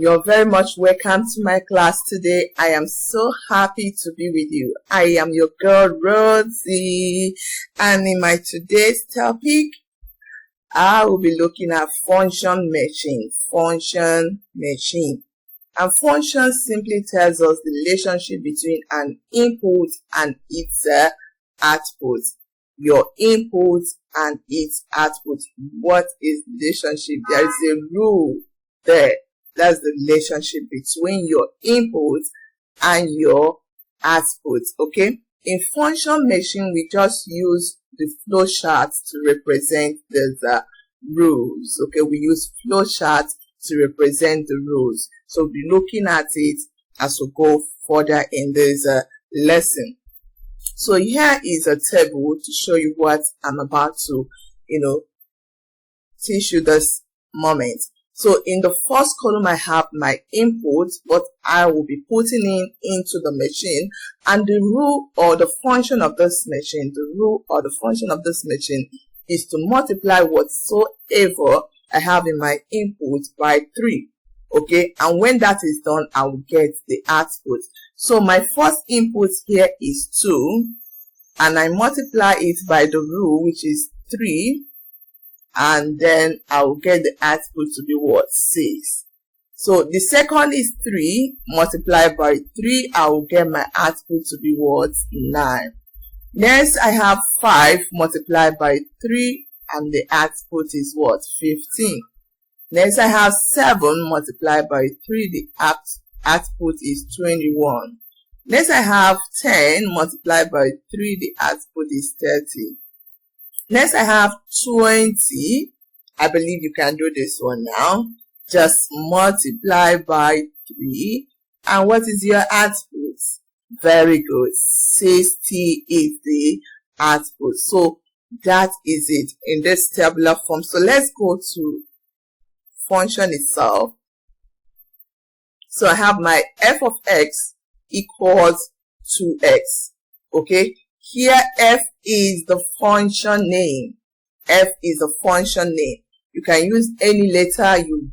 You're very much welcome to my class today. I am so happy to be with you. I am your girl Rosie, and in my today's topic, I will be looking at function matching. Function matching. And function simply tells us the relationship between an input and its output. Your input and its output. What is the relationship? There is a rule there. That's the relationship between your input and your output. Okay. In function matching, we just use the flow charts to represent the rules. Okay. We use flow charts to represent the rules. So we'll be looking at it as we go further in this lesson. So here is a table to show you what I'm about to, teach you this moment. So in the first column, I have my input, what I will be putting into the machine, and the rule or the function of this machine, is to multiply whatsoever I have in my input by 3. Okay, and when that is done, I will get the output. So my first input here is 2, and I multiply it by the rule, which is 3. And then I will get the output to be what? 6. So the second is 3 multiplied by 3. I will get my output to be what? 9. Next, I have 5 multiplied by 3, and the output is what? 15. Next, I have 7 multiplied by 3. The output is 21. Next, I have 10 multiplied by 3. The output is 30. Next, I have 20. I believe you can do this one now. Just multiply by 3. And what is your output? Very good. 60 is the output. So that is it in this tabular form. So let's go to function itself. So I have my f of x equals 2x. Okay. Here, f is the function name. F is the function name. You can use any letter you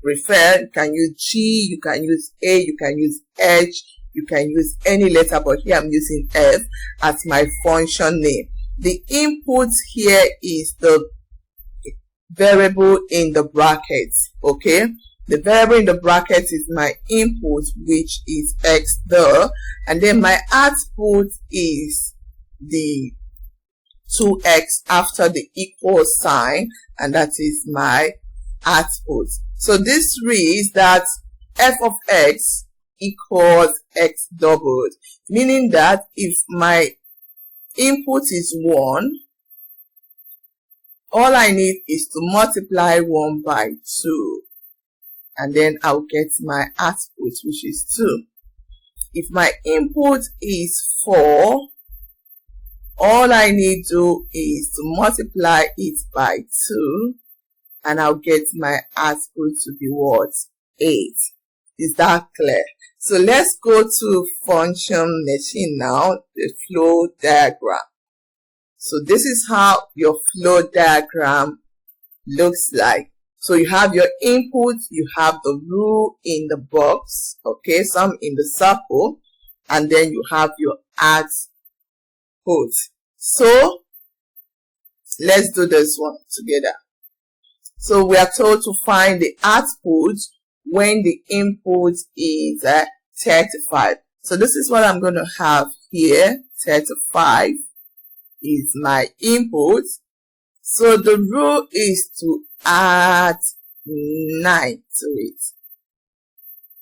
prefer. You can use G, you can use A, you can use H, you can use any letter, but here I'm using F as my function name. The input here is the variable in the brackets. Okay. The variable in the bracket is my input, which is x there, and then my output is the 2x after the equal sign, and that is my output. So this reads that f of x equals x doubled, meaning that if my input is 1, all I need is to multiply 1 by 2. And then I'll get my output, which is 2. If my input is 4, all I need to do is to multiply it by 2. And I'll get my output to be what? 8. Is that clear? So let's go to function machine now, the flow diagram. So this is how your flow diagram looks like. So you have your input, you have the rule in the box, okay, some in the circle, and then you have your output. So let's do this one together. So we are told to find the output when the input is 35. So this is what I'm going to have here. 35 is my input. So the rule is to add 9 to it.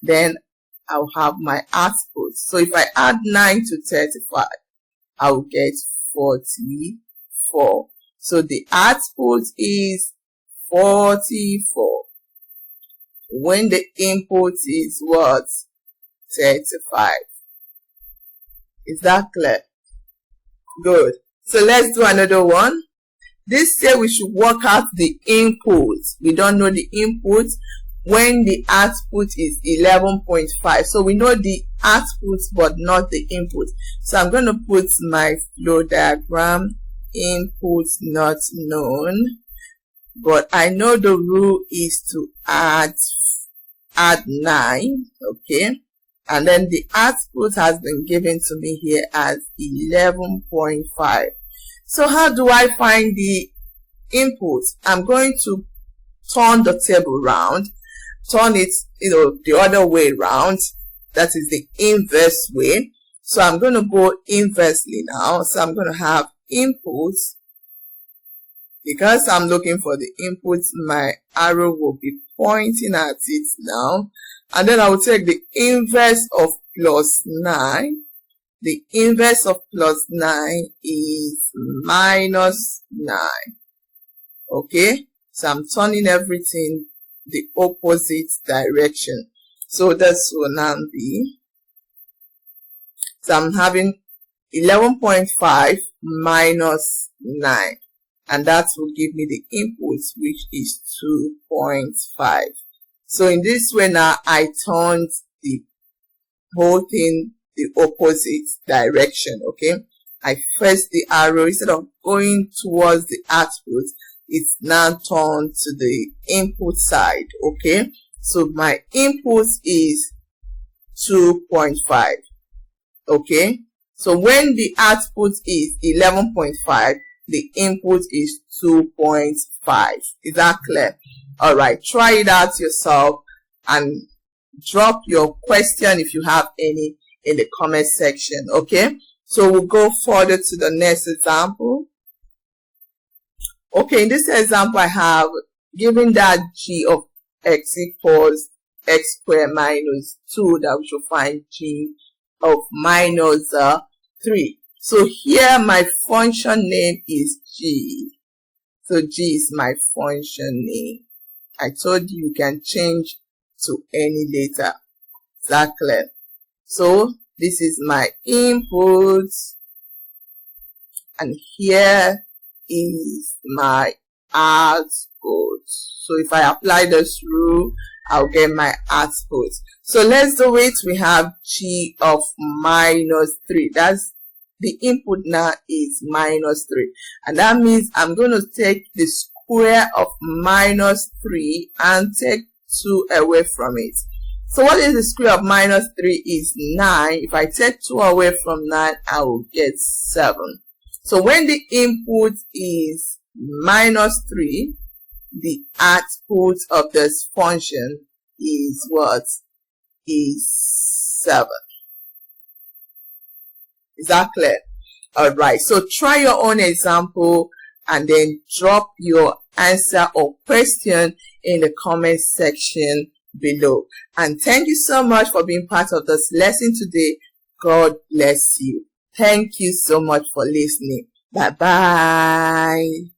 Then I'll have my output. So if I add 9 to 35, I'll get 44. So the output is 44. When the input is what? 35. Is that clear? Good. So let's do another one. This says we should work out the input. We don't know the input when the output is 11.5. So we know the output but not the input. So I'm going to put my flow diagram. Input not known. But I know the rule is to add add 9, okay, and then the output has been given to me here as 11.5. So how do I find the input? I'm going to turn the table round, turn it, the other way round. That is the inverse way. So I'm going to go inversely now. So I'm going to have inputs. Because I'm looking for the inputs, my arrow will be pointing at it now. And then I will take the inverse of plus 9. The inverse of plus 9 is minus 9. Okay, so I'm turning everything the opposite direction. So this will now be, so I'm having 11.5 minus 9. And that will give me the input, which is 2.5. So in this way now, I turned the whole thing the opposite direction, okay? I press the arrow, instead of going towards the output, it's now turned to the input side, okay? So my input is 2.5, okay? So when the output is 11.5, the input is 2.5. Is that clear? All right, try it out yourself and drop your question if you have any in the comment section, okay? So we'll go further to the next example. Okay, in this example, I have given that g of x equals x squared minus 2, that we should find g of minus 3. So here my function name is g. So g is my function name. I told you you can change to any letter. Is that clear? So this is my input, and here is my output. So if I apply this rule, I'll get my output. So let's do it. We have g of minus 3. That's the input now is minus 3. And that means I'm going to take the square of minus 3 and take 2 away from it. So what is the square of minus 3 is 9. If I take 2 away from 9, I will get 7. So when the input is minus 3, the output of this function is what? Is 7. Is that clear? Alright, so try your own example and then drop your answer or question in the comment section below. And thank you so much for being part of this lesson today. God bless you. Thank you so much for listening. Bye bye.